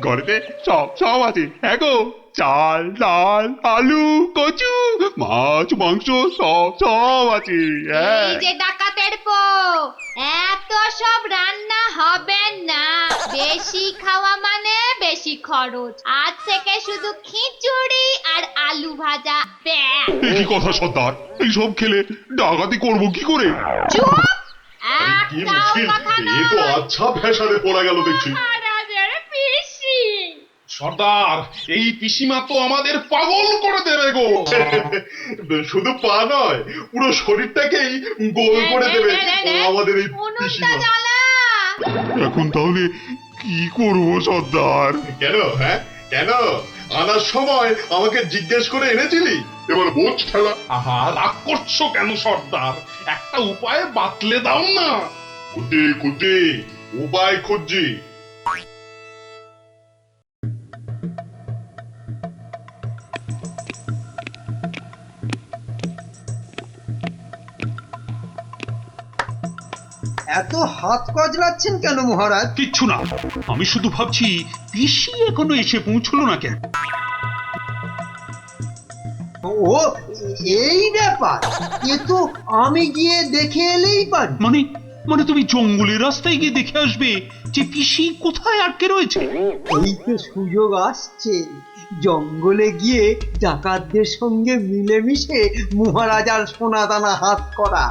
ঘরেতে সব সব আছে। হ্যাঁ গো, চাল ডাল আলু কচু মাছ মাংস সব সব আছে। এই যে ডাকাতের পো, এত সব রান্না হবে না। বেশি খাওয়া মানে বেশি খরচ। আজ থেকে শুধু খিচুড়ি আর আলু ভাজা ব্যাস। কি কথা সর্দার, এইসব খেলে ডাকাতি করবো কি করে? চুপ! কি একটাও মুশকিল, কথা না। এ তো আচ্ছা ফ্যাশনে পড়া গেল দেখছি। মহারাজের পিসি। সর্দার, এই পিসিমা তো আমাদের পাগল করে দেবে গো। শুধু পা নয়, পুরো শরীরটাকেই গোল করে দেবে আমাদের এই উনুনটা পিসিমা। জ্বালা। এখন তাহলে কি করবো সর্দার? কেন? হ্যাঁ কেন? আনার সময় আমাকে জিজ্ঞেস করে এনেছিলি, এবার বোঝ ঠেলা। আহা, রাগ করছো কেন সর্দার? একটা উপায় বাতলে দাও না। কুটি কুটি উপায় খুঁজছি। এত হাত কজলাচ্ছেন কেন মহারাজ? কিচ্ছু না, আমি শুধু ভাবছি পিসি এখনো এসে পৌঁছলো না কেন। ও এই ব্যাপার, এ তো আমি গিয়ে দেখে এলেই পারি। মানে মানে তুমি জঙ্গলের রাস্তায় গিয়ে দেখে আসবে যে পিসি কোথায় আটকে রয়েছে? এই তো সুযোগ আসছে, জঙ্গলে গিয়ে ডাকাতদের সঙ্গে মিলেমিশে মহারাজার সোনাদানা হাত করা।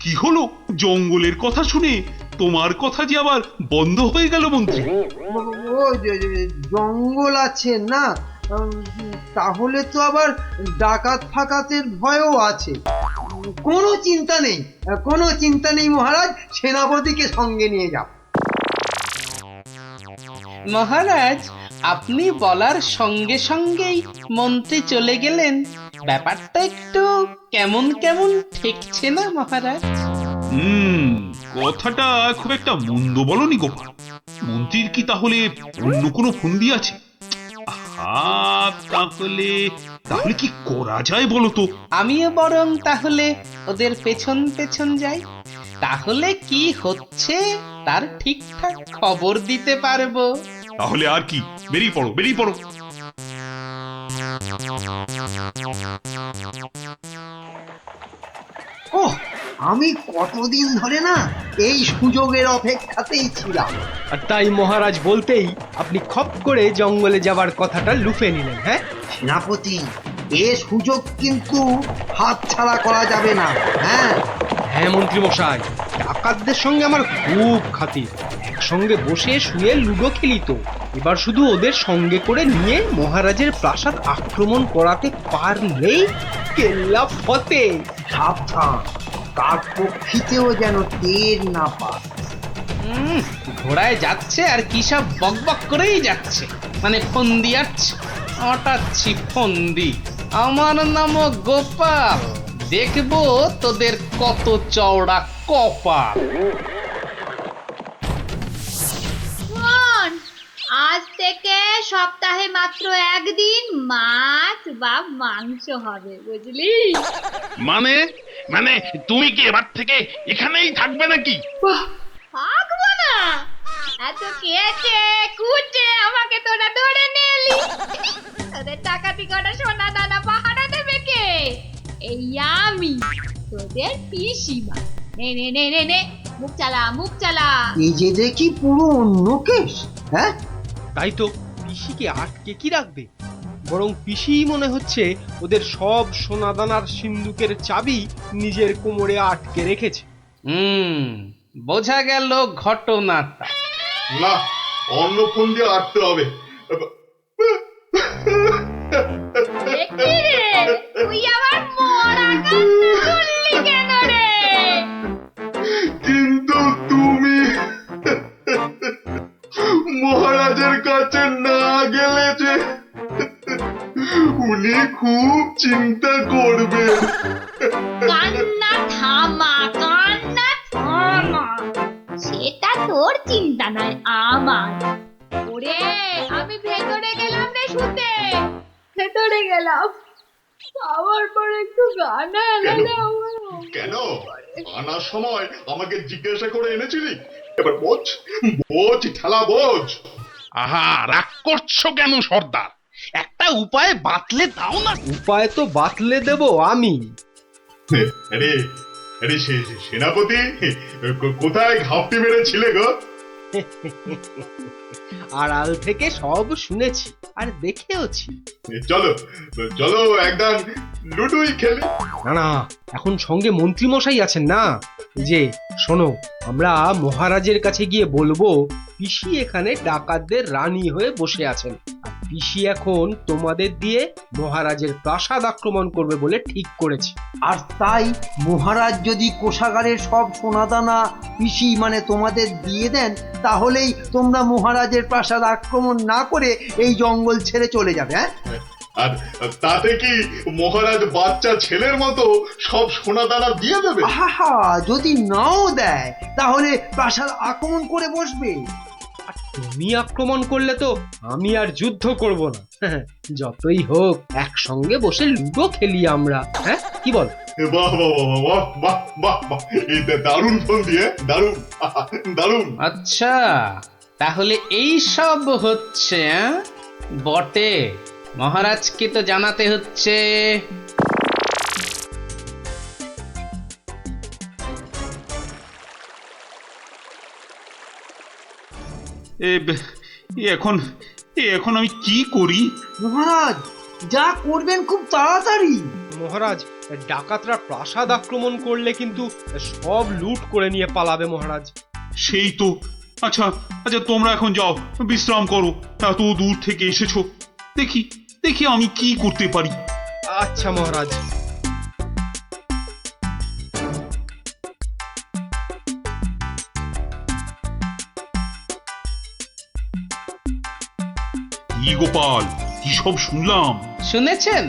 কি হলো, জঙ্গলের কথা শুনে তোমার কথা যে আবার বন্ধ হয়ে গেল মন্ত্রী? ও জঙ্গল আছে না, তাহলে তো আবার ডাকাত ফাকাতের ভয়ও আছে। কোনো চিন্তা নেই, কোনো চিন্তা নেই মহারাজ, সেনাপতিকে সঙ্গে নিয়ে যাও। মহারাজ, আপনি বলার সঙ্গে সঙ্গেই মন্ত্রী চলে গেলেন। ব্যাপারটা একটু কেমন কেমন ঠেকছে না মহারাজ? কথাটা খুব একটা মন্দ বলনি গোপাল। মন্ত্রীর কি তাহলে অন্য কোনো ফন্দি আছে? তাহলে তাহলে কি করা যায় বলো তো? আমিও বরং তাহলে ওদের পেছন পেছন যাই, তাহলে কি হচ্ছে তার ঠিকঠাক খবর দিতে পারবো। তাহলে আর কি, বেরিয়ে পড়ো বেরিয়ে পড়ো। ওহ, আমি কতদিন ধরে না এই সুযোগের অপেক্ষাতেই ছিলাম। আর তাই মহারাজ বলতেই আপনি খপ করে জঙ্গলে যাবার কথাটা লুফে নিলেন। হ্যাঁ সেনাপতি, এ সুযোগ কিন্তু হাতছাড়া করা যাবে না। হ্যাঁ হ্যাঁ মন্ত্রী মশাই, ডাকাতদের সঙ্গে আমার খুব খাতির। একসঙ্গে বসে শুয়ে লুডো খেলি তো। এবার শুধু ওদের সঙ্গে করে নিয়ে মহারাজের প্রাসাদ আক্রমণ করাতে পারলেই কেল্লা ফতে। সাবধান, কার পক্ষিতেও যেন টের না পায়। ঘোড়ায় যাচ্ছে আর কি সব বকবক করেই যাচ্ছে, মানে ফন্দি আটছে, আটাচ্ছি ফন্দি। আমার নাম গোপাল, দেখবো তোদের কত চওড়া কপাল। শোন, আজ থেকে সপ্তাহে মাত্র একদিন মাছ বা মাংস হবে, বুঝলি? মানে মানে তুমি কি এবার থেকে এখানেই থাকবে নাকি? থাকবো না? এত কেটে কুটে আমাকে তোরা ধরে নিলি, তোদের টাকাতি কটা সোনা দানা পাহারা দেবে কে? এই আমি, তোদের পিসিমা। নে নে নে নে নে, মুখ চালা মুখ চালা। এই যে দেখি পুরো অন্য কেস। হ্যাঁ, তাই তো, পিসিকে আটকে কি রাখবে? বরং পিসি মনে হচ্ছে ওদের সব সোনাদানার সিন্ধুকের চাবি নিজের কোমরে আটকে রেখেছে। বোঝা গেল ঘটনাটা। না, অন্য ফোন দিয়ে আটতে হবে। দেখি রে, তুই আবার মরা কান্না করলি কেন রে? কিন্তু তুমি মহারাজের কাছে না গেলে যে উনি খুব চিন্তা করবেন। কান্না থামা, কান্না থামা। সেটা তোর চিন্তা নয়, আমার। ওরে, আমি ভেতরে গেলাম রে শুতে, ভেতরে গেলাম। আবার পরে একটু গানা এনে আমার। কেন? আনার সময় আমাকে জিজ্ঞাসা করে এনেছিলি, এবার বোঝ বোঝ ঠেলা বোঝ। আহা, রাগ করছো কেন সর্দার? একটা উপায় বাতলে দাও না। উপায় তো বাতলে দেব আমি। আরে আরে সেনাপতি, কোথায় ঘাপটি মেরেছিলে গো? আড়াল থেকে সব শুনেছি আর দেখেওছি। চলো চলো একদম লুডুই খেলি। না না, এখন সঙ্গে মন্ত্রী মশাই আছেন না। এই যে শোনো, আমরা মহারাজের কাছে গিয়ে বলবো পিসি এখানে ডাকাতদের রানী হয়ে বসে আছেন, আর পিসি এখন তোমাদের দিয়ে মহারাজের প্রাসাদ আক্রমণ করবে বলে ঠিক করেছে। আর তাই মহারাজ যদি কোষাগারের সব সোনাদানা পিসি মানে তোমাদের দিয়ে দেন, তাহলেই তোমরা মহারাজের প্রাসাদ আক্রমণ না করে এই জঙ্গল ছেড়ে চলে যাবে। হ্যাঁ, আর তাতে কি মহারাজ বাচ্চা ছেলের মতো সব সোনা দানা দিয়ে দেবে? আহা, যদি নাও দেয় তাহলে প্রাসাদ আক্রমণ করে বসবে। আর তুমি আক্রমণ করলে তো আমি আর যুদ্ধ করব না। যতই হোক একসঙ্গে বসে লুডো খেলি আমরা। হ্যাঁ, কি বল? বাহ বাহ বাহ বাহ বাহ বাহ, এই দারুণ ফোন দিয়ে, দারুণ দারুণ। আচ্ছা, তাহলে এই সব হচ্ছে বটে। মহারাজকে তো জানাতে হচ্ছে। এখন এখন আমি কি করি? মহারাজ যা করবেন খুব তাড়াতাড়ি। মহারাজ, ডাকাতরা প্রাসাদ আক্রমণ করলে কিন্তু সব লুট করে নিয়ে পালাবে মহারাজ। সেই তো। আচ্ছা আচ্ছা, তোমরা এখন যাও, বিশ্রাম করো। এত দূর থেকে এসেছো, দেখি দেখি আমি কি করতে পারি। আচ্ছা মহারাজ। কি গোপাল, কি সব শুনলাম? শুনেছেন?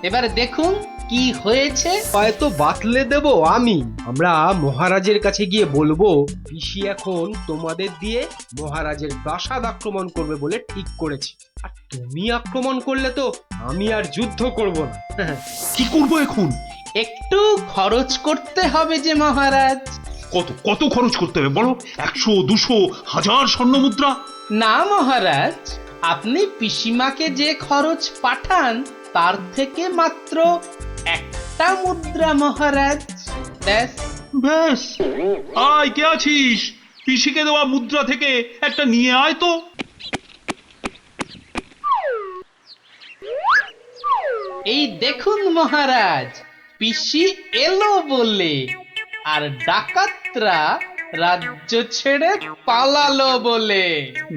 এবার দেখুন কি হয়েছে। উপায় তো বাতলে দেব আমি। আমরা মহারাজের কাছে গিয়ে বলবো পিসি এখন তোমাদের দিয়ে মহারাজের প্রাসাদ আক্রমণ করবে বলে ঠিক করেছে, আর তুমি আক্রমণ করলে তো আমি আর যুদ্ধ করব না। কি করবো এখন? একটু খরচ করতে হবে যে মহারাজ। কত কত খরচ করতে হবে বলো? 100, 200, 1000 স্বর্ণ মুদ্রা? না মহারাজ, আপনি পিসিমাকে যে খরচ পাঠান তার থেকে মাত্র একটা মুদ্রা মহারাজ। ব্যাস। ব্যাস? আয়, কে আছিস? পিসিকে দেওয়া মুদ্রা থেকে একটা নিয়ে আয় তো। এই দেখুন মহারাজ, পিসি এলো বলে, আর ডাকাতরা রাজ্য ছেড়ে পালালো বলে।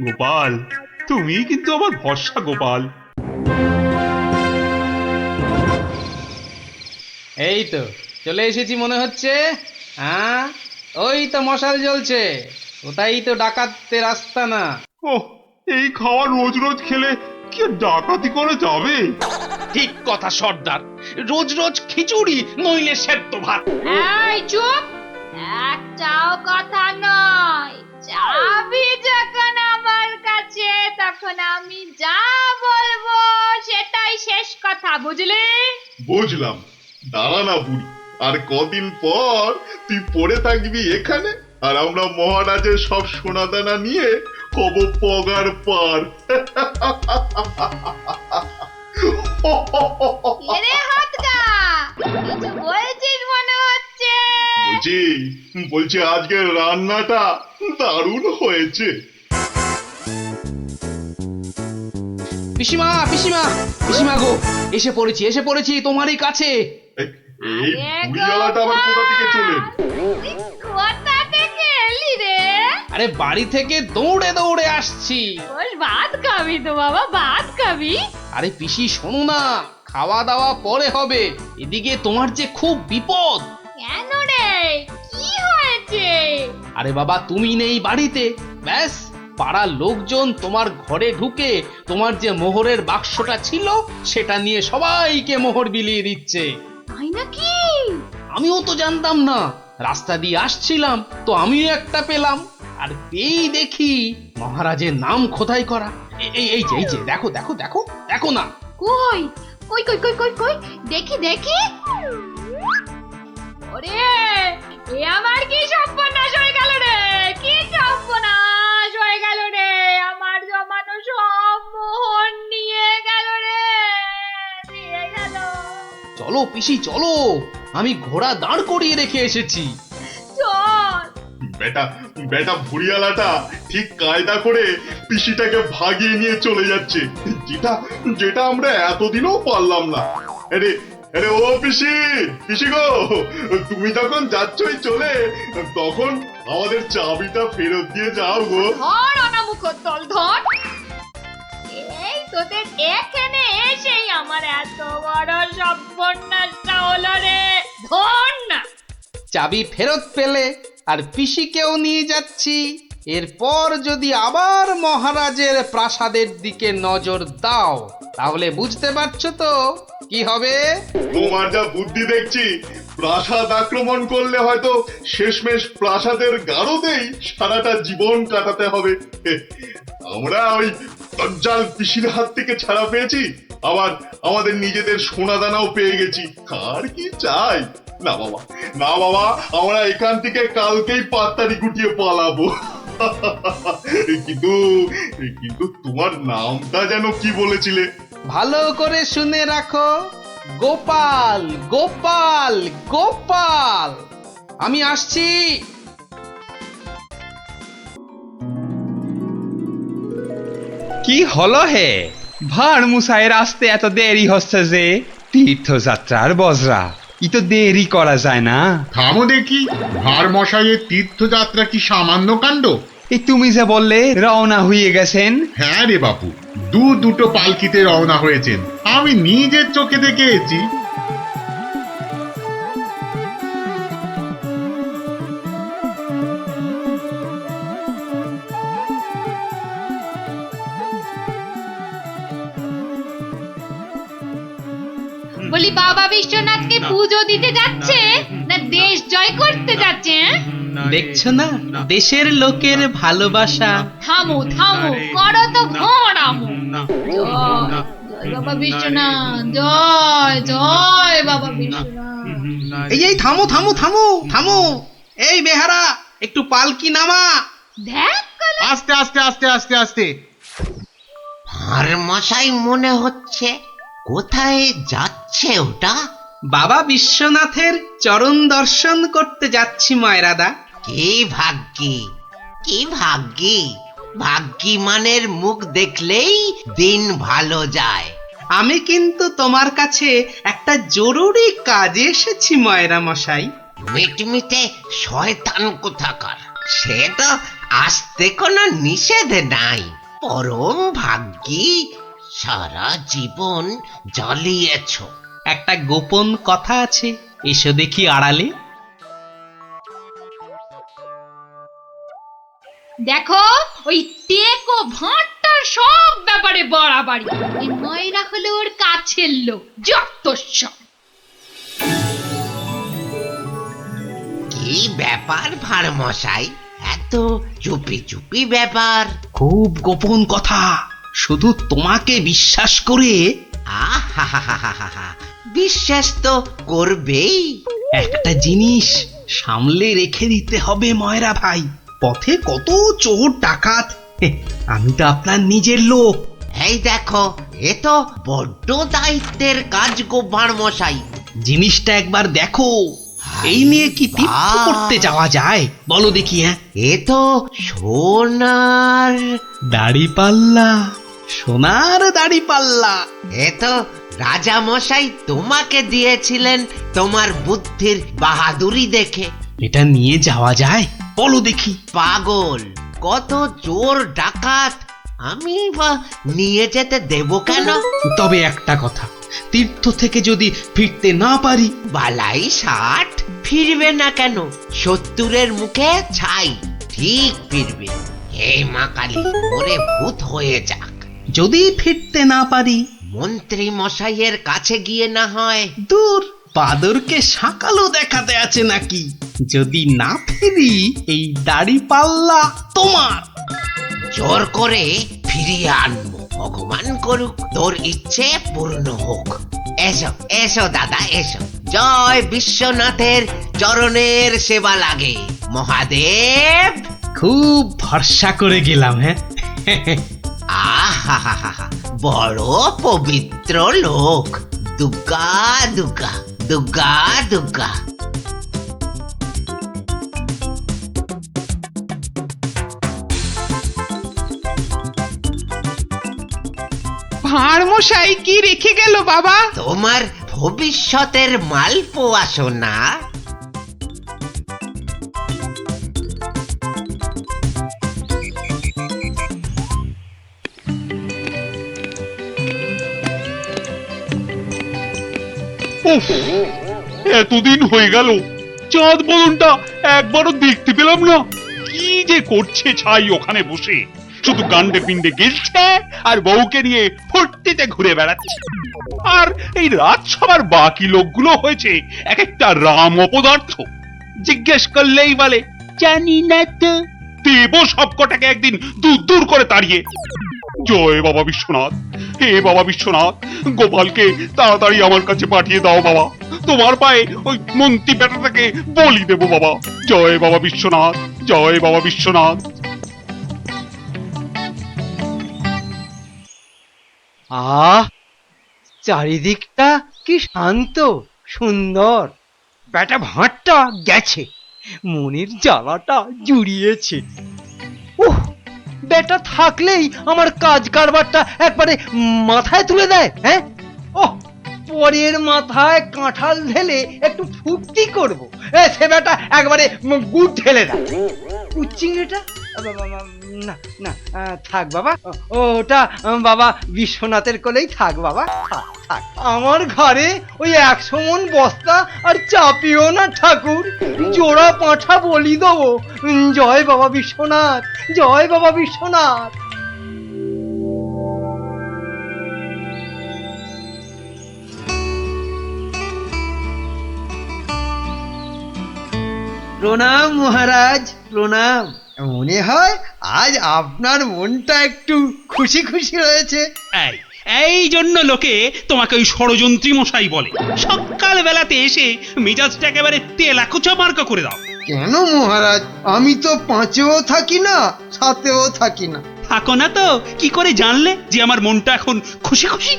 গোপাল, তুমি কিন্তু আমার ভরসা গোপাল। এই তো চলে এসেছি মনে হচ্ছে। হ্যাঁ, ওই তো মশাল জ্বলছে, ওটাই তো ডাকাতদের রাস্তা না। ওহ, এই খাওয়া রোজ রোজ খেলে কি আর ডাকাতি করে যাবে? ঠিক কথা সর্দার, রোজ রোজ খিচুড়ি নইলে সেদ্ধ ভাত। এই চুপ! একটাও কথা নয়। চাবি যখন আমার কাছে, তখন আমি যা বলবো সেটাই শেষ কথা, বুঝলি? বুঝলাম। দাঁড়া না বুড়ি, আর কদিন পর তুই পড়ে থাকবি এখানে, আর আমরা মহারাজের সব সোনাদানা নিয়ে হব পগার পার। এরে হাতটা, কিছু বলছিস মনে হচ্ছে। বলছি বলছি আজকের রান্নাটা দারুণ হয়েছে। পিসিমা পিসিমা পিসিমা গো, এসে পড়েছি তোমারই কাছে। এই বুড়িওয়ালাটা আবার কোথা থেকে চলে? কোথা থেকে এলি রে? আরে বাড়ি থেকে দৌড়ে দৌড়ে আসছি। বল, ভাত খাবি তো বাবা, ভাত খাবি? আরে পিসি শোনো না, খাওয়া দাওয়া পরে হবে, এদিকে তোমার যে খুব বিপদ। কেন রে, কি হয়েছে? আরে বাবা, তুমি নেই বাড়িতে, ব্যাস পাড়ার লোকজন তোমার ঘরে ঢুকে তোমার যে মোহরের বাক্সটা ছিল সেটা নিয়ে সবাইকে মোহর বিলিয়ে দিচ্ছে। তাই নাকি? আমিও তো জানতাম না, রাস্তা দিয়ে আসছিলাম তো আমিও একটা পেলাম, আর পেয়েই দেখি মহারাজের নাম খোদাই করা। এই যে দেখো দেখো দেখো দেখো না। কই কই কই কই কই কই, দেখি দেখি। ওরে, এ আমার কি সর্বনাশ হয়ে গেল রে! কি সর্বনাশ হয়ে গেল রে! আমার জমানো সব মোহর নিয়ে গেল রে, নিয়ে গেল। চলো পিসি চলো, আমি ঘোড়া দাঁড় করিয়ে রেখে এসেছি। চল। বেটা বেটা ভুড়িয়ালাটা ঠিক কায়দা করে পিসিটাকে ভাগিয়ে নিয়ে চলে যাচ্ছে, যেটা যেটা আমরা এতদিনও পারলাম না। আরে আরে ও পিসি, পিসি গো, তুমি যখন যাচ্ছই চলে, তখন আমাদের চাবিটা ফেরত দিয়ে যাও গো। ধর অনামুখর দল ধর। এই তোদের এখানে এসেই আমার এত বড় সর্বনাশটা হলো রে, ধর না। চাবি ফেরত পেলে আর পিসিকেও নিয়ে যাচ্ছি। এরপর যদি আবার মহারাজের প্রাসাদের দিকে নজর দাও, তাহলে বুঝতে পারছো তো কি হবে। তোমার যা বুদ্ধি দেখছি, প্রাসাদ আক্রমণ করলে হয়তো শেষমেশ প্রাসাদের গারদেই সারাটা জীবন কাটাতে হবে। আমরা ওই দজ্জাল পিসির হাত থেকে ছাড়া পেয়েছি, আবার আমাদের নিজেদের সোনাদানাও পেয়ে গেছি, আর কি চাই। না বাবা, না বাবা, আমরা এখান থেকে কালকেই পাত্তারি গুটিয়ে পালাবো। কিন্তু কিন্তু তোমার নামটা যেন কি বলেছিলে? ভালো করে শুনে রাখো, গোপাল গোপাল গোপাল। আমি আসছি। কি হলো হে? ভাঁড় মুসাইয়ের আসতে এত দেরি হচ্ছে যে? তীর্থযাত্রার বজরা, ই তো দেরি করা যায় না। থামো দেখি, ভার মশাইয়ের তীর্থযাত্রা কি সামান্য কাণ্ড? এই তুমি যে বললে রওনা হয়ে গেছেন। হ্যাঁ রে বাপু, দুটো পালকিতে রওনা হয়েছেন, আমি নিজের চোখে দেখে এসেছি। বলি বাবা বিশ্বনাথকে পুজো দিতে যাচ্ছে না দেশ জয় করতে যাচ্ছে? দেখছো না দেশের লোকের ভালোবাসা। থামো থামো, করো তো ঘোড়ামো। জয় বাবা বিশ্বনাথ, জয় জয় বাবা বিশ্বনাথ। এই থামো থামো থামো থামো। এই বেহারা, একটু পালকি নামা। দেখ আস্তে আস্তে আস্তে আস্তে আস্তে। আর মশাই মনে হচ্ছে, কোথায় যাচ্ছে ওটা? বাবা বিশ্বনাথের চরণ দর্শন করতে যাচ্ছি ময়রাদা। কি ভাগ্যি, কি ভাগ্যি! ভাগ্যি মানের মুখ দেখলেই দিন ভালো যায়। আমি কিন্তু তোমার কাছে একটা জরুরি কাজে এসেছি ময়রা মশাই। মিটমিটে শয়তান কোথাকার, সে তো আসতে কোনো নিষেধ নাই। পরম ভাগ্যি, সারা জীবন জ্বালিয়েছ। একটা গোপন কথা আছে, এসো দেখি আড়ালে। দেখো, ওই টেকো ভাঁড়টার সব ব্যাপারে বাড়াবাড়ি। এই ময়রা হলো ওর কাছের লোক, যত সব। কি ব্যাপার ভার মশাই, এত চুপি চুপি ব্যাপার? খুব গোপন কথা, শুধু তোমাকে বিশ্বাস করে। আহা, বিশ্বাস তো করবেই। একটা জিনিস সামলে রেখে দিতে হবে ময়রা ভাই, পথে কত চোর ডাকাত। আমি তো আপনার নিজের লোক। এই দেখো, এ তো বড্ড দায়িত্বের কাজ গো ভাঁড় মশাই। জিনিসটা একবার দেখো, এই নিয়ে কি তীর্থ করতে যাওয়া যায় বলো দেখি? হ্যাঁ, এ তো সোনার দাড়ি পাল্লা, সোনার দাড়ি পাল্লা। এ তো রাজা মশাই তোমাকে দিয়েছিলেন তোমার বুদ্ধির বাহাদুরি দেখে। এটা নিয়ে যাওয়া যায় বলো দেখি? পাগল, কত চোর ডাকাত, আমি বা নিয়ে যেতে দেব কেন? তবে একটা কথা, তীর্থ থেকে যদি ফিরতে না পারি? বালাই 60 ফিরবে না কেন? 70-এর মুখে ছাই, ঠিক ফিরবে। হে মা কালী, ওরে ভূত হয়ে যাক। যদি ফিরতে না পারি? মন্ত্রী মশাইয়ের কাছে গিয়ে না হয়। দূর, বাদরকে সাকালো দেখাতে আছে নাকি? যদি না ফিরি, এই দাড়ি পাল্লা তোমার। জোর করে ফিরিয়ে আনবো, ভগবান করুক তোর ইচ্ছে পূর্ণ হোক। এসো এসো দাদা, এসো। জয় বিশ্বনাথের চরণের সেবা লাগে মহাদেব। খুব ভরসা করে গেলাম। হ্যাঁ, আহা, বড় পবিত্র লোক। দুর্গা দুর্গা দুর্গা দুর্গা। ভাঁড় মশাই কি রেখে গেল বাবা? তোমার ভবিষ্যতের মালপোয়া সোনা। উফ, এতদিন হয়ে গেল চাঁদ বদনটা একবারও দেখতে পেলাম না। কি যে করছে ছাই ওখানে বসে, শুধু গান্ডে পিণ্ডে গেলছে আর বউকে নিয়ে ফুর্তিতে ঘুরে বেড়াচ্ছে। আর এই রাজসভার বাকি লোকগুলো হয়েছে এক একটা রাম অপদার্থ। জিজ্ঞেস করলেই বলে জানি না তো। দেব সবকটাকে একদিন দূর দূর করে তাড়িয়ে। জয় বাবা বিশ্বনাথ, হে বাবা বিশ্বনাথ, গোপালকে তাড়াতাড়ি আমার কাছে পাঠিয়ে দাও বাবা। তোমার পায়ে ওই মন্ত্রী বেটাটাকে বলি দেব বাবা। জয় বাবা বিশ্বনাথ, জয় বাবা বিশ্বনাথ। চারিদিকটা কি শান্ত সুন্দর। বেটা ভাঁড়টা গেছে, মনের জ্বালাটা জুড়িয়েছে। উহ, বেটা থাকলেই আমার কাজ কারবারটা একবারে মাথায় তুলে দেয়। হ্যাঁ, ওহ, পরের মাথায় কাঁঠাল ঢেলে একটু ফুর্তি করব, সে বেটা একবারে গুড় ঢেলে দেয়। চিংড়িটা না না, থাক বাবা, ওটা বাবা বিশ্বনাথের কোলেই থাক বাবা, থাক থাক। আমার ঘরে ওই 100 মণ বস্তা আর চাপিও না ঠাকুর, জোড়া পাঁঠা বলি দেবো। জয় বাবা বিশ্বনাথ, জয় বাবা বিশ্বনাথ। প্রণাম মহারাজ, প্রণাম। মনে হয় আজ আপনার মনটা একটু খুশি খুশি রয়েছে। এই জন্য লোকে তোমাকে ওই ষড়যন্ত্রী মশাই বলে। সকাল বেলাতে এসে মেজাজটা একেবারে তেলাকুচা মার্কা করে দাও। কেন মহারাজ, আমি তো 5এও থাকি না 7এও থাকি না। থাকো না তো কি করে জানলে যে আমার মনটা এখন খুশি খুশি?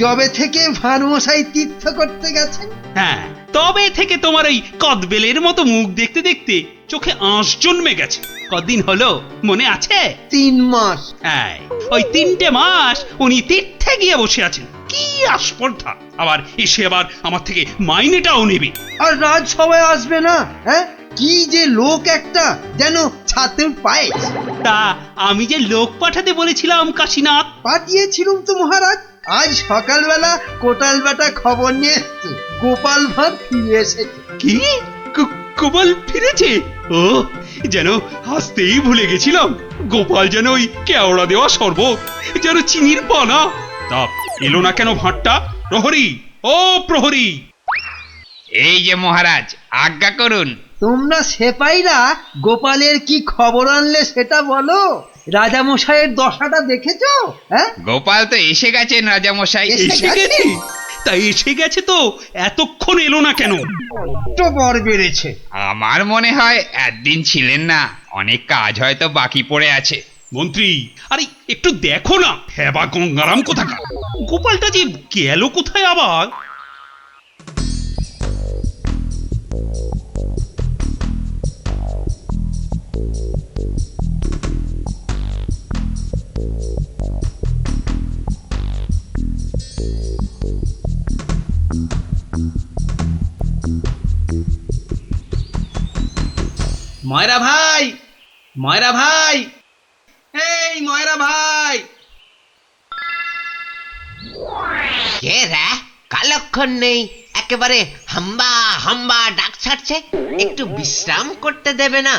যবে থেকে ভাঁড় মশাই তীর্থ করতে গেছেন। হ্যাঁ, তবে থেকে তোমার ওই কদবেলের মতো মুখ দেখতে দেখতে চোখে আঁশ জন্মে গেছে। কদিন হলো মনে আছে? 3 মাস। হ্যাঁ, ওই 3টে মাস উনি তীর্থে গিয়ে বসে আছেন। কি আস্পর্ধা! আবার এসে আবার আমার থেকে মাইনেটাও নেবে। আর রাজসভায় আসবে না? হ্যাঁ, কি যে লোক একটা, যেন ছাতের পায়েস। তা আমি যে লোক পাঠাতে বলেছিলাম কাশীনাথ, পাঠিয়েছিলুম তো মহারাজ। আজ সকালবেলা কোটাল বেটা খবর নিয়ে এসছে, গোপাল ভাঁড় ফিরে এসেছে। কি গোপাল ফিরেছে? ও, যেন হাসতেই ভুলে গেছিলাম। গোপাল যেন ওই কেওড়া দেওয়া শরবত, যেন চিনির পানা। তা এলো না কেন ভাঁড়টা? প্রহরী, ও প্রহরী! এই যে মহারাজ, আজ্ঞা করুন। তোমরা সেপাইরা গোপালের কি খবর আনলে সেটা বলো। রাজামশাইয়ের দশাটা দেখেছো? হ্যাঁ, গোপাল তো এসে গেছেন রাজামশাই। এসে গেছে? তাই এসে গেছে তো এতক্ষণ এলো না কেন? তো বর বেড়েছে। আমার মনে হয় একদিন ছিলেন না, অনেক কাজ হয়তো বাকি পড়ে আছে। মন্ত্রী, আরে একটু দেখো না, হেবা গঙ্গারাম কোথাকার! গোপালটা যে গেল কোথায় আবার? ময়রা ভাই, ময়রা ভাই, এই ময়রা ভাই! কে রে? কালক্ষণ নেই, একেবারে হাম্বা হাম্বা ডাক ছাড়ছে। একটু বিশ্রাম করতে দেবে না?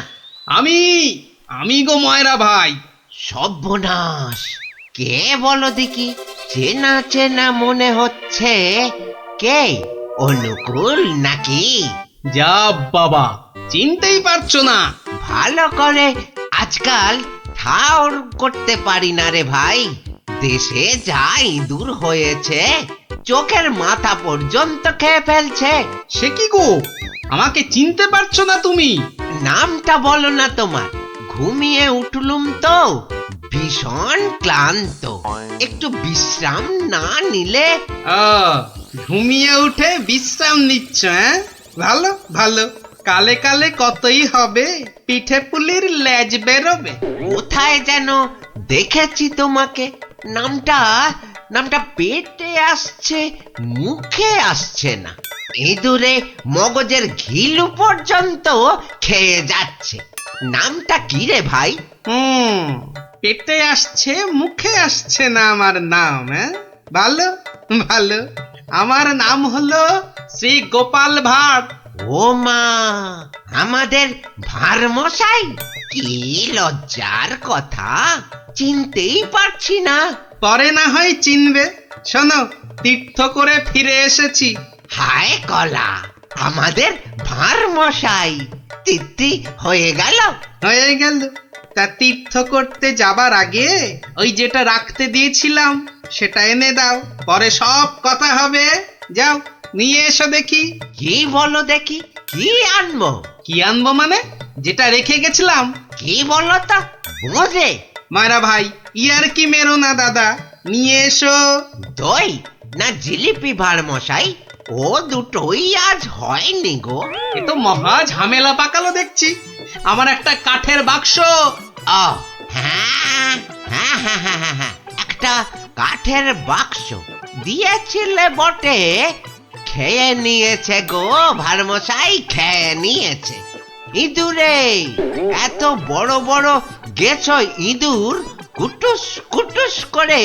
আমি গো ময়রা ভাই। সর্বনাশ! কে বলো দেখি? চেনা চেনা মনে হচ্ছে। কে? অনুকূল নাকি? যা বাবা, চিনতেই পারছো না? ভালো করে আজকাল ঠাউর করতে পারি না রে ভাই। দেশে যা ইঁদুর হয়েছে, চোখের মাথা পর্যন্ত খেয়ে ফেলছে। সে কি গো, আমাকে চিনতে পারছো না তুমি? নামটা বলো না তোমার। ঘুমিয়ে উঠলুম তো, ভীষণ ক্লান্ত, একটু বিশ্রাম না নিলে। ঘুমিয়ে উঠে বিশ্রাম নিচ্ছ? হ্যাঁ, ভালো ভালো। কালে কালে কতই হবে, পিঠে পুলির লেজ বেরোবে। কোথায় যেন দেখেছি তোমাকে। নামটা নামটা পেটে আসছে, মুখে আসছে না। ইঁদুরে মগজের ঘিলু পর্যন্ত খেয়ে যাচ্ছে। নামটা কি রে ভাই? পেটে আসছে, মুখে আসছে না আমার নাম। হ্যাঁ, ভালো ভালো। আমার নাম হলো শ্রী গোপাল ভাঁড়। ও মা, আমাদের ভাঁড় মশাই! কি লজ্জার কথা, চিনতেই পারছি না। পরে না হয় চিনবে। শোনো, তীর্থ করে ফিরে এসেছি। হায় কলা, আমাদের ভাঁড় মশাই তিথি হয়ে গেল। হয়ে গেল। তা তীর্থ করতে যাবার আগে ওই যেটা রাখতে দিয়েছিলাম সেটা এনে দাও, পরে সব কথা হবে। যাও, নিয়ে এসো দেখি। কি বলো দেখি, কি আনবো? কি আনবো মানে? যেটা রেখে গেছিলাম। কি বলো তো, বোঝে? মায়েরা ভাই, ইয়ার কি মেরো না দাদা, নিয়ে এসো। দই না জিলিপি ভাঁড় মশাই? ও দুটোই আজ হয়নি গো। এ তো মহা ঝামেলা পাকালো দেখছি। আমার একটা কাঠের বাক্স। ও হ্যাঁ হ্যাঁ হ্যাঁ হ্যাঁ হ্যাঁ হ্যাঁ, একটা কাঠের বাক্স দিয়েছিলে বটে। খেয়ে নিয়েছে গো ভাঁড় মশাই, খেয়ে নিয়েছে। ইঁদুরে, এত বড় বড় গেছ ইঁদুর, কুটুস কুটুস করে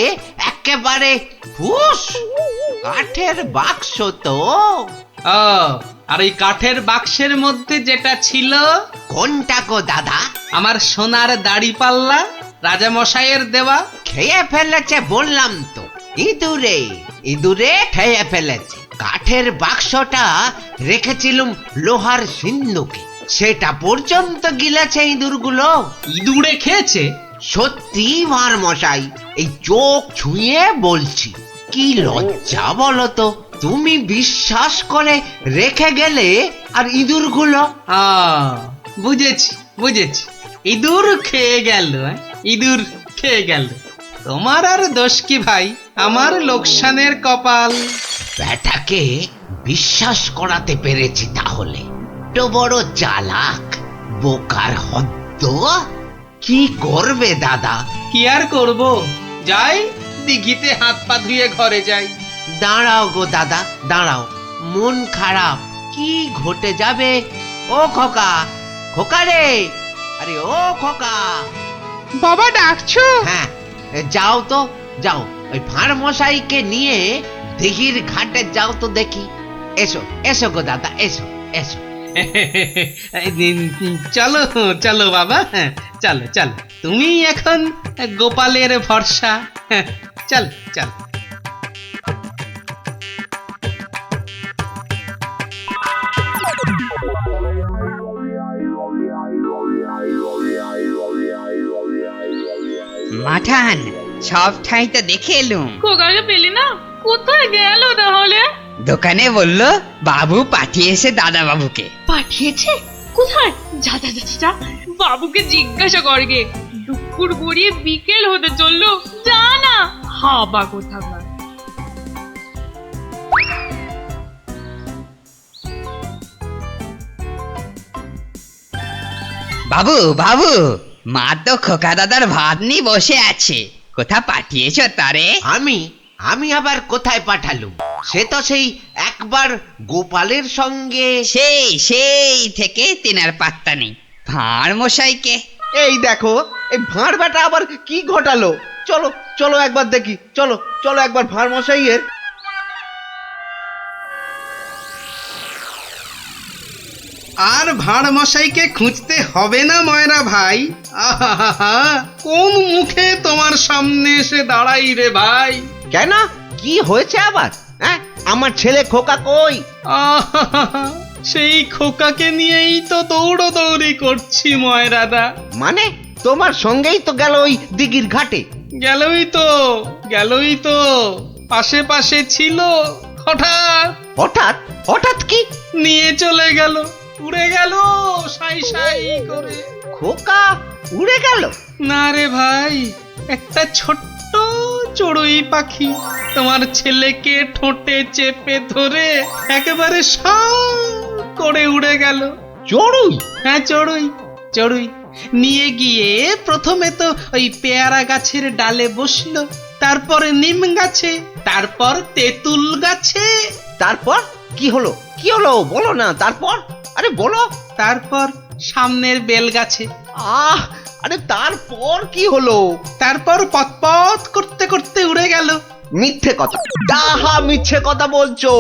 একেবারে ফুস। কাঠের বাক্স তো। আর এই কাঠের বাক্সের মধ্যে যেটা ছিল। কোনটা গো দাদা? আমার সোনার দাড়ি পাল্লা, রাজা মশাইয়ের দেওয়া। খেয়ে ফেলেছে বললাম তো। ইঁদুরে ইঁদুরে খেয়ে ফেলেছে। কাঠের বাক্সটা রেখেছিলুম লোহার সিন্ধুকে, সেটা পর্যন্ত গিলেছে ইঁদুরগুলো। ইঁদুরে খেয়েছে? সত্যি ভাঁড় মশাই, এই চোখ ছুঁয়ে বলছি। কি লজ্জা বলো তো, তুমি বিশ্বাস করে রেখে গেলে আর ইঁদুরগুলো। বুঝেছি বুঝেছি, ইঁদুর খেয়ে গেল। ইঁদুর খেয়ে গেল। তোমার আর দোষ কি ভাই, আমার লোকসানের কপাল। ব্যাটাকে বিশ্বাস করাতে পেরেছি তাহলে। তো বড় চালাক, বোকার হদ্দ। কি করবে দাদা? কি আর করব, যাই দিঘিতে হাত পা ধুয়ে ঘরে যাই। দাঁড়াও গো দাদা, দাঁড়াও। মন খারাপ, কি ঘটে যাবে? ও খোকা, খোকা রে, আরে ও খোকা। বাবা ডাকছো? হ্যাঁ, যাও তো যাও, ওই ভাঁড় মশাইকে নিয়ে দিঘির ঘাটে যাও তো দেখি। এসো এসো গো দাদা, এসো এসো। চলো চলো বাবা, চলো চলো। তুমি এখন গোপালের ভরসা। চল চল। মাঠান, সব ঠাই তো দেখে এলুম। খোকাকে পেলি না? কোথায় গেল তাহলে? দোকানে বললো বাবু পাঠিয়েছে দাদা বাবুকে। পাঠিয়েছে? কোথায়? যা যা যা যা, বাবুকে জিজ্ঞাসা করগে। দুপুর গড়িয়ে বিকেল হতে চললো, যা না। হাবা কোথাকার। বাবু বাবু, মা তো খোকা দাদার ভাত নিয়ে বসে আছে। কোথা পাঠিয়েছো তারে? আমি আবার কোথায় পাঠালুম? সে তো সেই একবার গোপালের সঙ্গে। সেই থেকে তিনার পাত্তা নেই। ভাঁড় মশাইকে। এই দেখো, এই ভাঁড় বেটা আবার কি ঘটালো। চলো চলো একবার দেখি, চলো চলো একবার ভাঁড় মশাইয়ের। আর ভাঁড় মশাইকে খুঁজতে হবে না ময়রা ভাই। আহা, কোন মুখে তোমার সামনে এসে দাঁড়াই রে ভাই? কেন, কি হয়েছে আবার? হ্যাঁ, আমার ছেলে খোকা কই? সেই খোকাকে নিয়েই তো দৌড়দৌড়ি করছি ময়রাদা। মানে তোমার সঙ্গেই তো গেল ওই দিঘির ঘাটে? গেলই তো পাশে পাশে ছিল। হঠাৎ হঠাৎ হঠাৎ কি? নিয়ে চলে গেল, উড়ে গেল সাই সাই করে। খোকা উড়ে গেল? না রে ভাই, একটা ছোট্ট চড়ুই পাখি তোমার ছেলেকে ঠোঁটে চেপে ধরে একেবারে সাঁ করে উড়ে গেল। চড়ুই? হ্যাঁ চড়ুই, চড়ুই নিয়ে গিয়ে প্রথমে তো ওই পেয়ারা গাছের ডালে বসলো, তারপরে নিম গাছে, তারপর তেঁতুল গাছে, তারপর কি হলো? কি হলো বলো না, তারপর? আরে বলো। তারপর সামনের বেল গাছে। আহ, আরে তারপর কি হলো? তারপর পথ করতে করতে উড়ে গেল। মিথ্যে কথা, ডাহা মিথ্যে কথা বলছো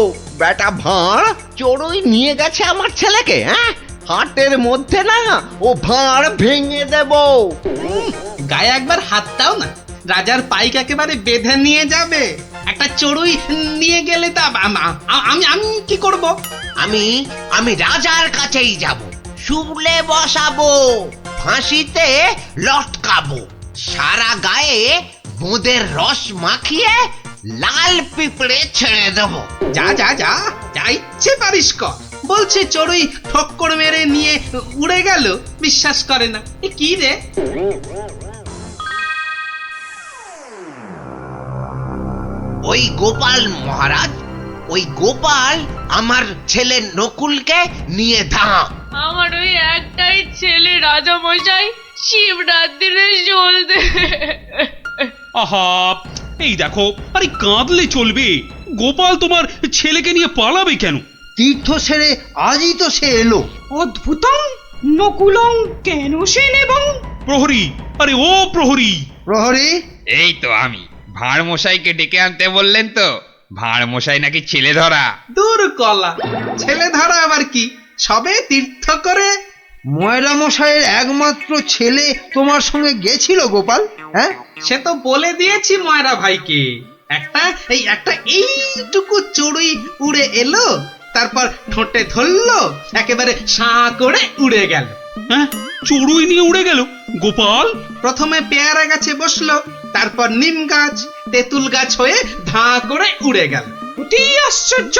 বেটা ভাঁড়। চড়ুই নিয়ে গেছে আমার ছেলেকে? হ্যাঁ, হাটের মধ্যে না ও ভাঁড় ভেঙে দেব। গায়ে একবার হাত দাও না, রাজার পাইক একেবারে বেঁধে নিয়ে যাবে। একটা চড়ুই নিয়ে গেলে তা আমি কি করব? আমি রাজার কাছেই যাব, শুলে বসাবো, ফাঁসিতে লটকাবো, সারা গায়ে বোঁদের রস মাখিয়ে লাল পিঁপড়ে ছেড়ে দেবো। যা যা যা, যা ইচ্ছে পারিস কর। বলছে চড়ুই ঠক্কর মেরে নিয়ে উড়ে গেল, বিশ্বাস করে না। এ কি রে? ওই গোপাল মহারাজ, ওই গোপাল আমার ছেলে নকুলকে নিয়ে ধাম। আমার ওই একটাই ছেলে রাজা মশাই, শিবরাত্রিরে চলতে। আহা, এই দেখো, আরে কাঁদলে চলবে? গোপাল তোমার ছেলেকে নিয়ে পালাবে কেন? তীর্থ সেরে আজই তো সে এলো। অদ্ভুতং নকুলং কেন সে নেবং? প্রহরী, আরে ও প্রহরী! প্রহরী? এই তো আমি। ভাঁড় মশাইকে ডেকে আনতে বললেন তো? ভাঁড় মশাই নাকি ছেলে ধরা। দূর কলা, ছেলে ধরা আবার কি, সবে তীর্থ করে। ময়রা মশাইয়ের একমাত্র ছেলে তোমার সঙ্গে গেছিল গোপাল? হ্যাঁ, সে তো বলে দিয়েছি ময়রা ভাইকে। একটা এইটুকু চড়ুই উড়ে এলো, তারপর ঠোঁটে ধরলো, একেবারে সাঁ করে উড়ে গেল। হ্যাঁ, চড়ুই নিয়ে উড়ে গেল গোপাল? প্রথমে পেয়ারা গাছে বসলো, তারপর নিম গাছ, তেঁতুল গাছ হয়ে ধাঁ করে উড়ে গেল। অতি আশ্চর্য!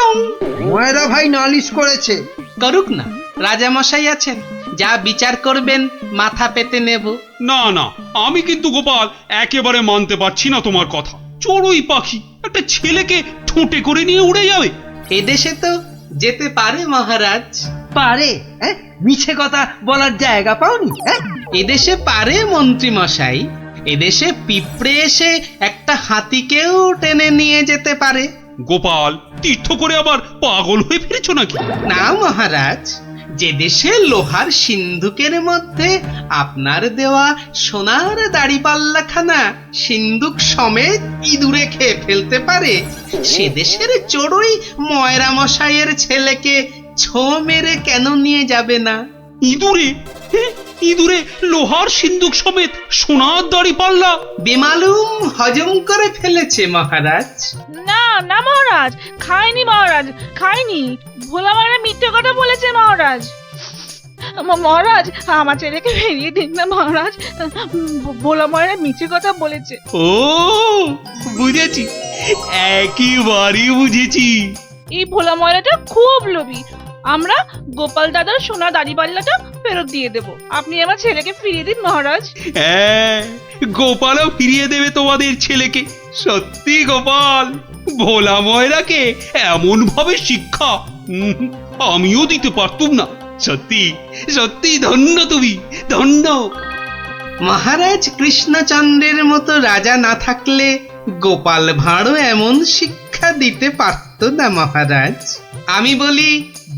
ময়রা ভাই নালিশ করেছে। করুক না, রাজা মশাই আছেন, যা বিচার করবেন মাথা পেতে নেব। না না, আমি কিন্তু গোপাল একেবারে মানতে পারছি না তোমার কথা। চড়ুই পাখি একটা ছেলেকে ঠোঁটে করে নিয়ে উড়ে যাবে? এদেশে তো যেতে পারে মহারাজ। পারে? হ্যাঁ, মিছে কথা বলার জায়গা পাওনি? হ্যাঁ, এদেশে পারে মন্ত্রী মশাই। এদেশে পিঁপড়ে এসে একটা হাতিকেও টেনে নিয়ে যেতে পারে। গোপাল, তীর্থ করে আবার পাগল হয়ে ফিরেছো নাকি? না মহারাজ, যে দেশে লোহার সিন্ধুকের মধ্যে আপনার দেওয়া সোনার দাড়িপাল্লাখানা সিন্ধুক সমেত ইঁদুরে খেয়ে ফেলতে পারে, সে দেশের চড়ুই ময়রা মশাইয়ের ছেলেকে ছো মেরে কেন নিয়ে যাবে না? ইঁদুরে? ইঁদুরে লোহার সিন্ধুক সমেত সোনার দাড়ি পাল্লা? বেমালুম হজম করে ফেলেছে মহারাজ। না না মহারাজ, খায়নি মহারাজ, খায়নি। ভোলা মারা মিথ্যে কথা বলেছে মহারাজ। মহারাজ, আমার ছেলেকে ফিরিয়ে দিন না মহারাজ। ভোলা মারা মিথ্যে কথা বলেছে। ও বুঝেছি, একেবারে বুঝেছি। এই ভোলা ময়রাটা খুব লোভী। আমরা গোপাল দাদার সোনা দাড়িপাল্লাটা ফেরত দিয়ে দেব। আপনি আমার ছেলেকে ফিরিয়ে দিন মহারাজ। হ্যাঁ, গোপালও ফিরিয়ে দেবে তোমাদের ছেলেকে। সত্যি গোপাল, ভোলা ময়রাকে এমন ভাবে শিক্ষা আমিও দিতে পারতুম না। সত্যি সত্যি ধন্য তুমি, ধন্য। মহারাজ কৃষ্ণচন্দ্রের মতো রাজা না থাকলে গোপাল ভাঁড়ও এমন শিক্ষা দিতে পারত না মহারাজ। আমি বলি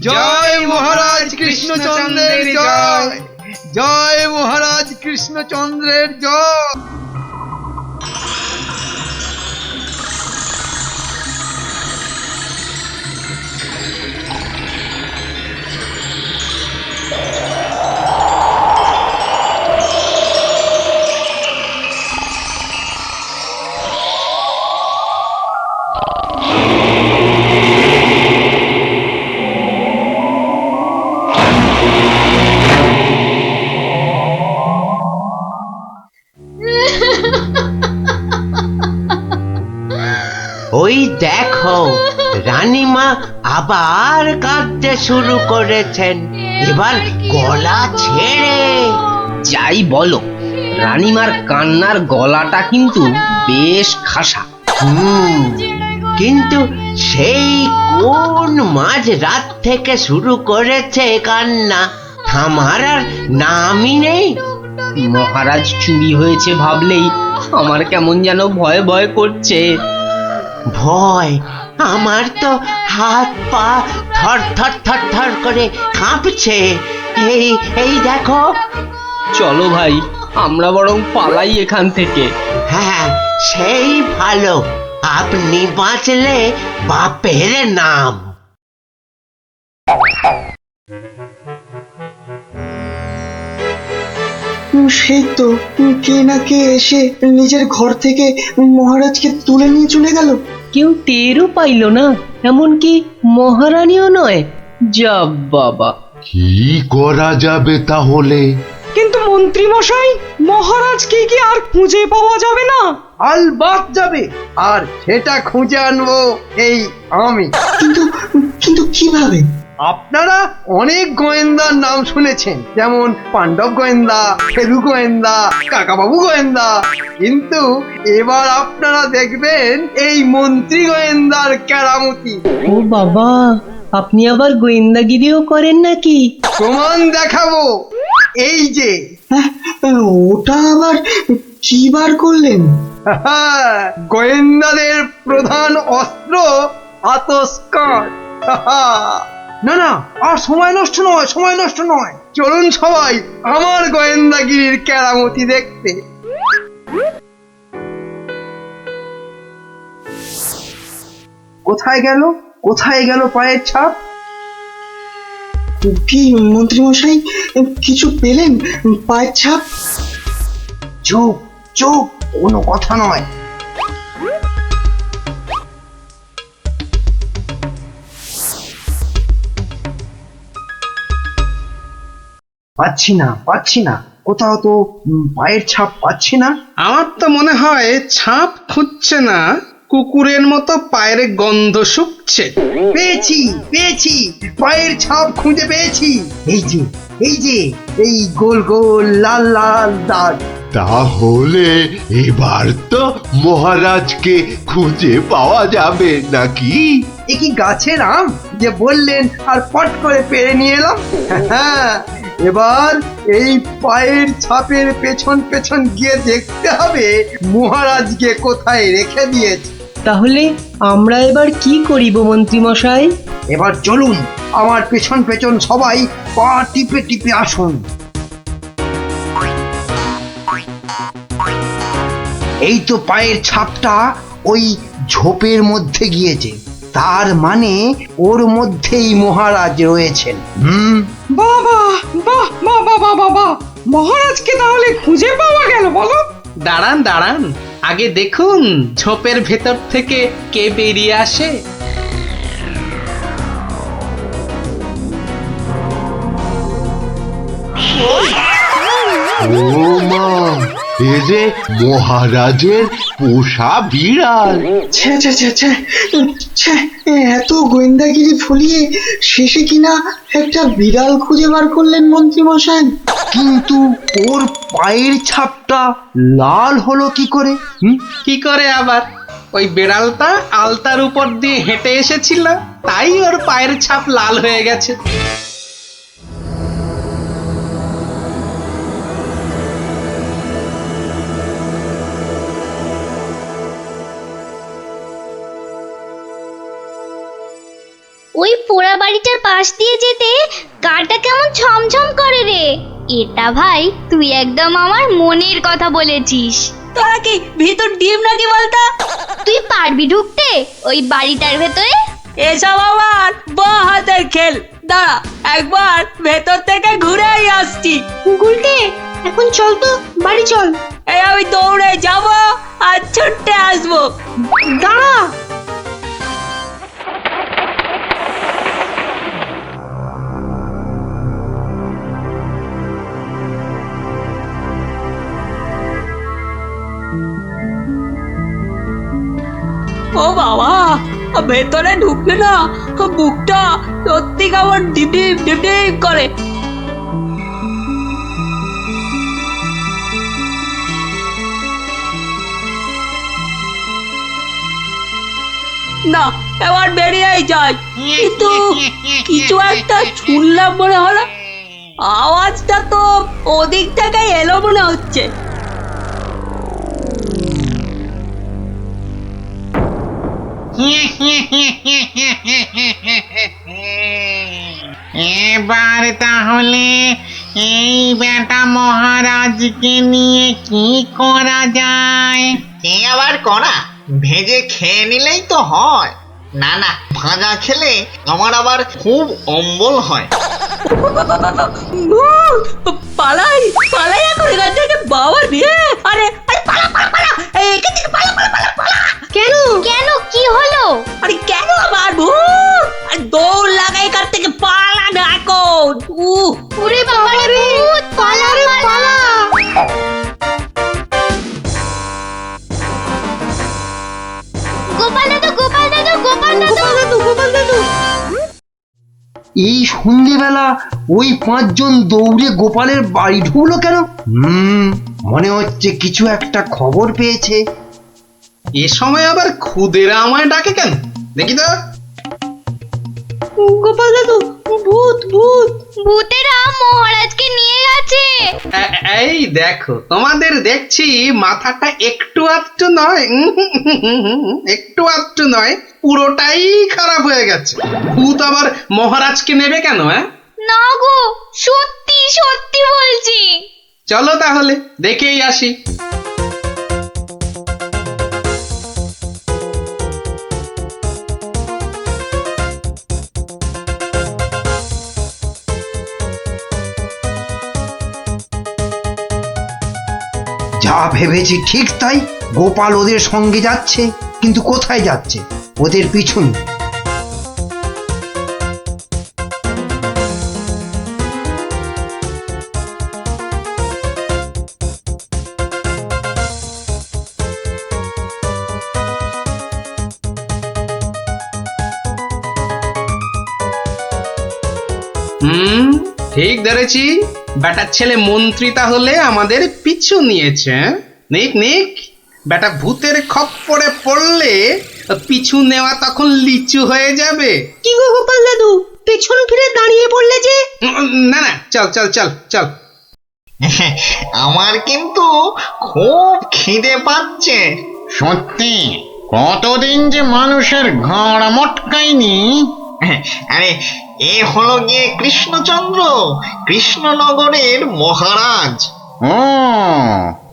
জয় মহারাজ কৃষ্ণচন্দ্রের জয়, জয় মহারাজ কৃষ্ণচন্দ্রের জয়। ওই দেখো, রানীমা আবার কাঁদতে শুরু করেছেন, এবার গলা ছেড়ে। যাই বলো, রানীমার কান্নার গলাটা কিন্তু বেশ খাসা। কিন্তু সেই কোন মাঝ রাত থেকে শুরু করেছে কান্না, থামার আর নামই নেই। মহারাজ চুরি হয়েছে ভাবলেই আমার কেমন যেন ভয় ভয় করছে। ভয়? আমার তো হাত পা থর থর থর থর করে কাঁপছে। এই এই দেখো। চলো ভাই, আমরা বরং পালাই এখান থেকে। হ্যাঁ, সেই ভালো। আপনি বাঁচলে বাপের নাম। সেই তো কে না কে এসে নিজের ঘর থেকে মহারাজকে তুলে নিয়ে চলে গেল। কেউ টেরও পাইল না, এমনকি মহারানীও নয়। যা বাবা, কি করা যাবে তাহলে? কিন্তু মন্ত্রী মশাই, মহারাজকে কি আর খুঁজে পাওয়া যাবে না? আলবাত যাবে, আর সেটা খুঁজে আনবো এই আমি। কিন্তু কিন্তু কিভাবে? আপনারা অনেক গোয়েন্দার নাম শুনেছেন, যেমন পাণ্ডব গোয়েন্দা, ফেলু গোয়েন্দা, কাকাবাবু গোয়েন্দা, কিন্তু এবার আপনারা দেখবেন এই মন্ত্রী গোয়েন্দার কেরামতি। ও বাবা, আপনি আবার গোয়েন্দাগিরিও করেন নাকি? প্রমাণ দেখাবো। এই যে ওটা আবার কি বার করলেন? গোয়েন্দাদের প্রধান অস্ত্র আতসকাঁচ। না না, আর সময় নষ্ট নয়, সময় নষ্ট নয়। চলুন সবাই আমার গোয়েন্দাগিরির কেরামতি দেখতে। কোথায় গেল, কোথায় গেল পায়ের ছাপ? কি মন্ত্রী মশাই, কিছু পেলেন পায়ের ছাপ? চুপ চুপ, কোনো কথা নয়। পাচ্ছি না, পাচ্ছি না, কোথাও তো পায়ের ছাপ পাচ্ছি না। আমার তো মনে হয় ছাপ খুঁজছে না, কুকুরের মতো পায়ের গন্ধ শুকছে। পেয়েছি পেয়েছি, পায়ের ছাপ খুঁজে পেয়েছি। এই যে এই যে, এই গোল গোল লাল লাল দাগ। তাহলে এবার তো মহারাজকে খুঁজে পাওয়া যাবে নাকি? এ কি গাছের আম যে বললেন আর পট করে পেরে নিয়ে এলাম? এবার এই পায়ের ছাপের পেছন পেছন গিয়ে দেখতে হবে মহারাজকে কোথায় রেখে দিয়েছে। তাহলে আমরা এবার কি করিব মন্ত্রী মশাই? এবার চলুন আমার পেছন পেছন সবাই পা টিপে টিপে আসুন। এই তো পায়ের ছাপটা ওই ঝোপের মধ্যে গিয়েছে, তার মানে ওর মধ্যেই মহারাজ রয়েছেন। বাবা, বাহ, বাবা বাবা বাহ, মহারাজকে তাহলে খুঁজে পাওয়া গেল বলো? দাঁড়ান দাঁড়ান, আগে দেখুন ঝোপের ভেতর থেকে কে বেরিয়ে আসে। ও মা, এ যে মহারাজের পোষা বিড়াল। ছে ছে ছে ছে ছে, এত গোয়েন্দাগিরি ফলিয়ে শেষে কিনা একটা বিড়াল খুঁজে বার করলেন মন্ত্রী মশাই। কিন্তু ওর পায়ের ছাপটা লাল হলো কি করে? কি করে আবার? ওই বেড়ালটা আলতার উপর দিয়ে হেঁটে এসেছিল, তাই ওর পায়ের ছাপ লাল হয়ে গেছে। ওই পোড়া বাড়িটার পাশ দিয়ে যেতে গাটা কেমন ছমছম করে রে। এটা ভাই তুই একদম আমার মনের কথা বলেছিস। তোরা কি ভিতর ডিম নাকি বলতো? তুই পারবি ঢুকতে ওই বাড়িটার ভেতরে? এসব আমার বাঁ হাতের খেল। দাঁড়া, একবার ভেতর থেকে ঘুরেই আসছি। গুলটে, এখন চল তো, বাড়ি চল। এই আমি দৌড়ে যাব আর ছুটে আসবো। দাঁড়া। ও বাবা, ভেতরে ঢুকলে না বুকটা সত্যি কেমন ডিপ ডিপ ডিপ ডিপ করে। না এবার বেরিয়েই যায়, কিন্তু কিছু একটা শুনলাম মনে হলো, আওয়াজটা তো ওদিক থেকে এলো মনে হচ্ছে। এবার তাহলে এই বেটা মহারাজকে নিয়ে কি করা যায়? কি আবার করা, ভেজে খেয়ে নিলেই তো হয়। না না, ভাজা খেলে আমার আবার খুব অম্বল হয়। পালাই পালাই এখন এখান থেকে, বাবা রে! আরে আরে পালা পালা পালা, এখান থেকে পালা পালা পালা পালা। কেন কেন কি হলো? আরে কেন আবার ভূত? আর দৌড় লাগাই এখান থেকে, পালা না এখন। ওরে বাবা রে, ভূত! পালা রে পালা! গোপাল দাদু, গোপাল দাদু, গোপাল দাদু, গোপাল দাদু! এই সন্ধ্যেবেলা ওই 5 জন দৌড়ে গোপালের বাড়ি ঢুকলো কেন? মনে হচ্ছে কিছু একটা খবর পেয়েছে। এ সময় আবার খুদেরা আমায় ডাকে কেন দেখি তো। গোপাল দাদু, ভূত ভূত! ভূতেরা মহারাজকে নিয়ে গেছে। এই দেখো, তোমাদের দেখছি মাথাটা একটু আধটু নয়, একটু আধটু নয়, পুরোটাই খারাপ হয়ে গেছে। ভূত আবার মহারাজকে নেবে কেন? না গো, সত্যি সত্যি বলছি। চলো তাহলে দেখেই আসি। যা ভেবেছি ঠিক তাই, গোপাল ওদের সঙ্গে যাচ্ছে, কিন্তু কোথায় যাচ্ছে? ওদের পিছন। ঠিক ধরেছি, বেটার ছেলে মন্ত্রী তাহলে আমাদের পিছু নিয়েছে। নিক নিক, বেটা ভূতের খপ্পরে পড়লে পিছু নেওয়া তখন লিচু হয়ে যাবে। কি গো গোপাল দাদু, পেছন ফিরে দাঁড়িয়ে পড়লে যে? না না, চল চল চল চল। আমার কিন্তু খুব খিদে পাচ্ছে। সত্যি, কতদিন যে মানুষের ঘাড় মটকায়নি। আরে এ হলো গিয়ে কৃষ্ণচন্দ্র, কৃষ্ণনগরের মহারাজ। ও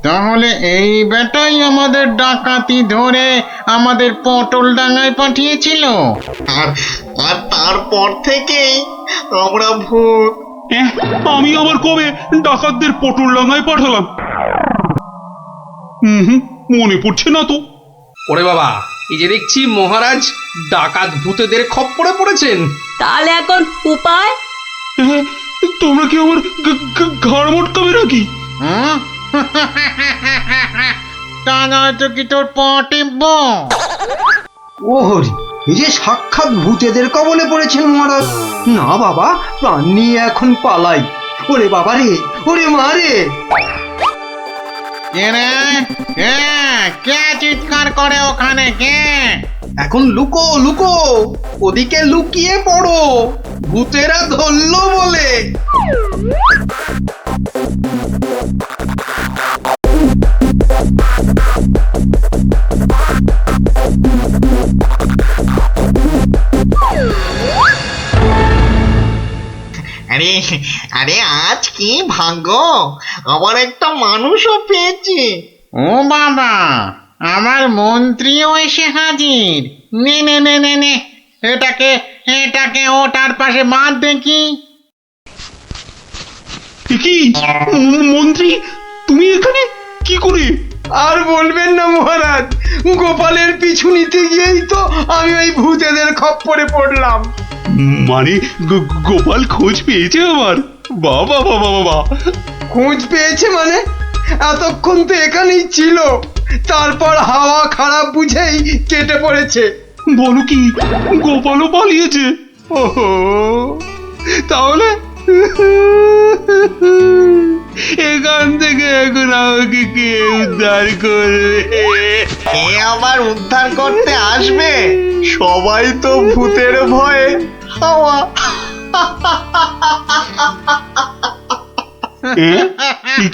তাহলে এই বেটাই আমাদের ডাকাতি ধরে আমাদের পটল ডাঙায় পাঠিয়েছিল। আর তারপর থেকেই আমরা ভূত। আমি আবার কবে ডাকাতদের পটল ডাঙায় পাঠালাম? মনে পড়ছে না তো। ওরে বাবা, এই যে দেখছি মহারাজ ডাকাত ভূতেদের খপ্পরে পড়েছেন। তাহলে এখন উপায়? তোমরা কি আমার ঘাড় মটকাবে নাকি? তা নয়তো কি তোর পা টিপব? ওহরি, এই যে সাক্ষাৎ ভূতেদের কবলে পড়েছেন মহারাজ। না বাবা, প্রাণ নিয়ে এখন পালাই। ওরে বাবা রে, ওরে মা রে! কে চিৎকার করে ওখানে? কে? এখন লুকো লুকো, ওদিকে লুকিয়ে পড়ো, ভূতেরা ধরলো বলে। আরে আরে, আজ কি ভাগ্য, আবার একটা মানুষও পেয়েছি। ও বাবা, আমার মন্ত্রীও এসে হাজির। নে নে নে নে নে, এটাকে ওটার পাশে বাঁধ দেখি। কি মন্ত্রী, তুমি এখানে কি করে? আর বলবেন না মহারাজ, গোপালের পিছু নিতে গিয়েই তো আমি ওই ভূতেদের খপ্পরে পড়লাম। মানে গোপাল খোঁজ পেয়েছে আমার? বাবা বাবা বাবা! খোঁজ পেয়েছে মানে? এতক্ষণ তো এখানেই ছিল, তারপর হাওয়া খারাপ বুঝেই কেটে পড়েছে। বলো কি, গোপালও পালিয়েছে? ওহো, তাহলে এখান থেকে এখন আমাকে কে উদ্ধার করবে? কে আবার উদ্ধার করতে আসবে? সবাই তো ভূতের ভয়ে হাওয়া।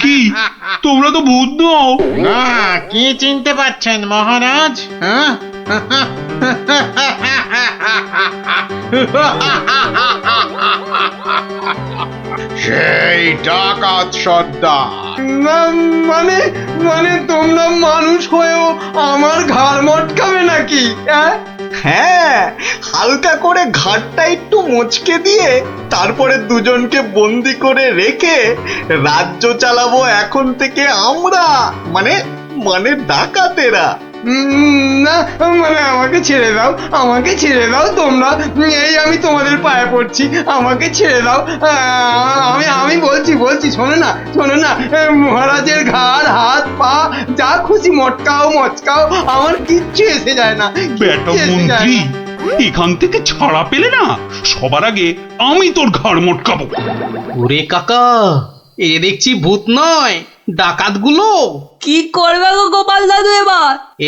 কি তোমরা তো ভূত নও? না, কি চিনতে পারছেন মহারাজ? হ্যাঁ সেই ডাকাত সর্দার। মানে মানে তোমরা মানুষ হয়েও আমার ঘাড় মটকাবে নাকি? হ্যাঁ, হালকা করে ঘাটটা একটু মুচকে দিয়ে তারপরে দুজনকে বন্দি করে রেখে রাজ্য চালাবো এখন থেকে আমরা, মানে মানে ডাকাতেরা। না মানে আমাকে ছেড়ে দাও, আমাকে ছেড়ে দাও তোমরা, এই আমি তোমাদের পায়ে পড়ছি, আমাকে ছেড়ে দাও। আমি বলছি শোনো না, মহারাজের ঘাড় হাত পা যা খুশি মটকাও, আমার কিচ্ছু এসে যায় না। বেটা মন্ত্রী, এখান থেকে ছাড়া পেলে না সবার আগে আমি তোর ঘাড় মটকাবো। ওরে কাকা, এ দেখছি ভূত নয়, ডাকাতগুলো। কি করবে গো গোপাল দাদু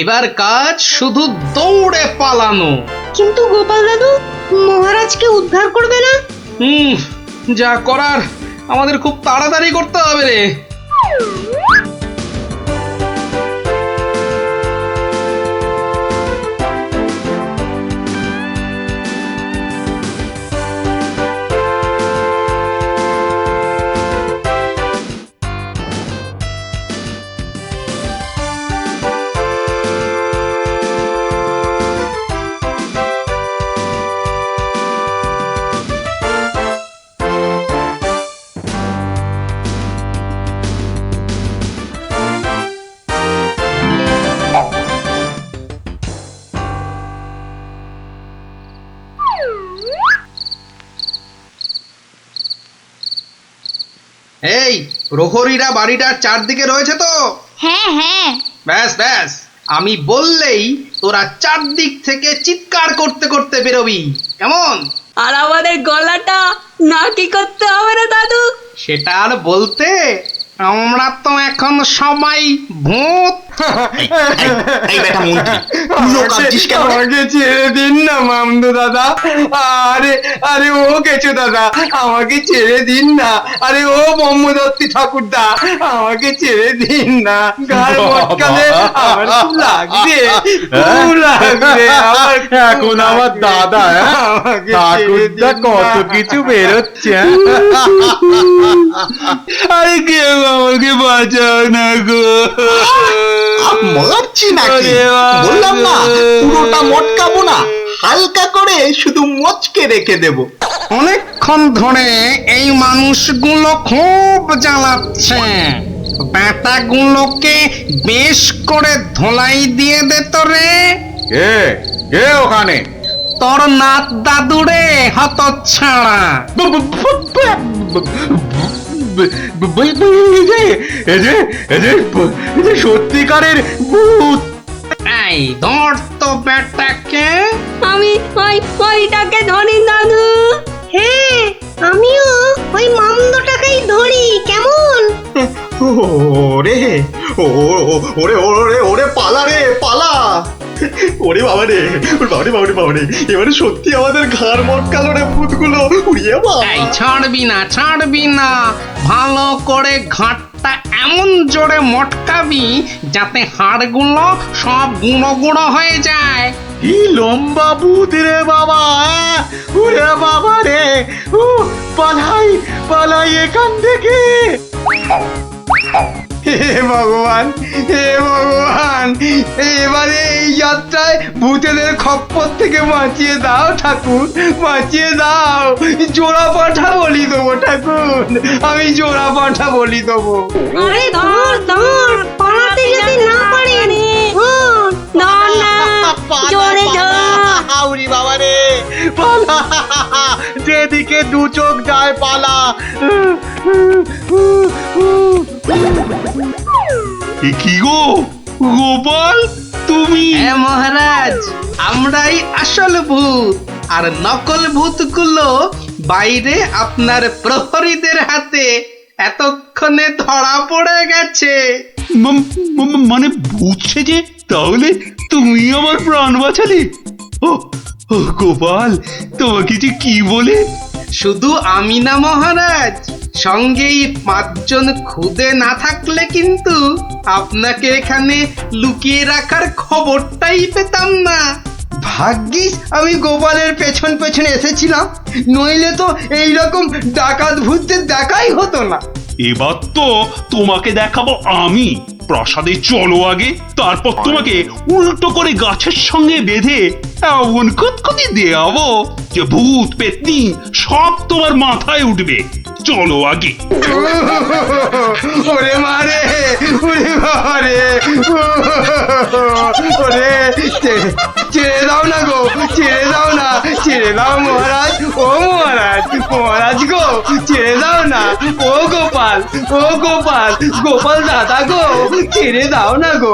এবার কাজ শুধু দৌড়ে পালানো। কিন্তু গোপাল দাদু মহারাজকে উদ্ধার করবে না? যা করার আমাদের খুব তাড়াতাড়ি করতে হবে রে। এই প্রহরীরা বাড়িটার চারদিকে রয়েছে তো? হ্যাঁ। ব্যাস, আমি বললেই তোরা চারদিক থেকে চিৎকার করতে করতে বেরোবি, কেমন? আর আমাদের গলাটা না কি করতে হবে না দাদু? সেটা আর বলতে, আমরা তো এখন সবাই ভূত। আমাকে ছেড়ে দিন না মামদু দাদা। আরে ও কেচো দাদা, আমাকে ছেড়ে দিন না। আরে ও ব্রহ্মদত্তি ঠাকুরদা, আমাকে ছেড়ে দিন না। গায়ে মটকালে আমার খুব লাগবে। এখন আমার দাদা ঠাকুরদা কত কিছু বেরোচ্ছে। আরে কেউ আমাকে বাঁচাও না গো। মারছি নাকি? বললাম না পুরোটা মটকাবো না, হালকা করে শুধু মচকে রেখে দেব। অনেকক্ষণ ধরে এই মানুষগুলো খুব জ্বালাচ্ছে, ব্যাটাগুলোকে বেশ করে ধোলাই দিয়ে দে তো রে। কে ওখানে? তোর নাত দাদুরে হতচ্ছাড়া। সত্যিকারের ভূত। এই ধর তো ব্যাটাকে। আমি ওইটাকে ধরি দাদু। হ্যাঁ, আমিও ওই মামদটাকেই ধরি, কেমন? ওরে ওরে ওরে ওরে পালা রে পালা। ওরে বাবা রে, বাবারে, এবারে সত্যি আমাদের ঘাড় মটকালো রে ভূতগুলো। উড়িয়ে ছাড়বি না, ভালো করে ঘাটটা এমন জোরে মটকাবি যাতে হাড়গুলো সব গুঁড়ো গুঁড়ো হয়ে যায়। কি লম্বা ভূত রে বাবা। ওরে বাবা রে, পালাই এখান থেকে। হে ভগবান, এবারে এই যাত্রায় ভূতেদের খপ্পর থেকে বাঁচিয়ে দাও ঠাকুর, বাঁচিয়ে দাও। জোড়া পাঠা বলি দেবো ঠাকুর, আমি জোড়া পাঠা বলি দেবো। আরে ধর, পালাতে যদি না পারি, ধর না, জোরে ধর। বাবা রে পালা, যেদিকে দু চোখ যায় পালা। কি গো গোপাল, তুমি? হ্যাঁ মহারাজ, আমরাই আসল ভূত, আর নকল ভূতগুলো বাইরে আপনার প্রহরীদের হাতে এতক্ষণে ধরা পড়ে গেছে। মানে ভূত সেজে? তাহলে তুমি আমার প্রাণ বাঁচালে? ও গোপাল তোমাকে যে কি বলে? শুধু আমি না মহারাজ, সঙ্গে এই 5 জন খুদে না থাকলে কিন্তু আপনাকে এখানে লুকিয়ে রাখার খবরটাই পেতাম না। ভাগ্যিস আমি গোপালের পেছন পেছন এসেছিলাম, নইলে তো এইরকম ডাকাত ভূতদের দেখাই হতো না। এবার তো তোমাকে দেখাবো আমি। প্রাসাদে চলো আগে, তারপর তোমাকে উল্টো করে গাছের সঙ্গে বেঁধে এমন কুতকুতি দেওয়াবো যে ভূত পেতনি সব তোমার মাথায় উঠবে। চলো আগে। ওরে মারে, ওরে মারে, ওরে ছেড়ে দাও না গো, ছেড়ে দাও না, ছেড়ে দাও মহারাজ, ও মহারাজ, মহারাজ গো, ছেড়ে দাও না, ও গোপাল, ও গোপাল, গোপাল দাদা গো, ছেড়ে দাও না গো।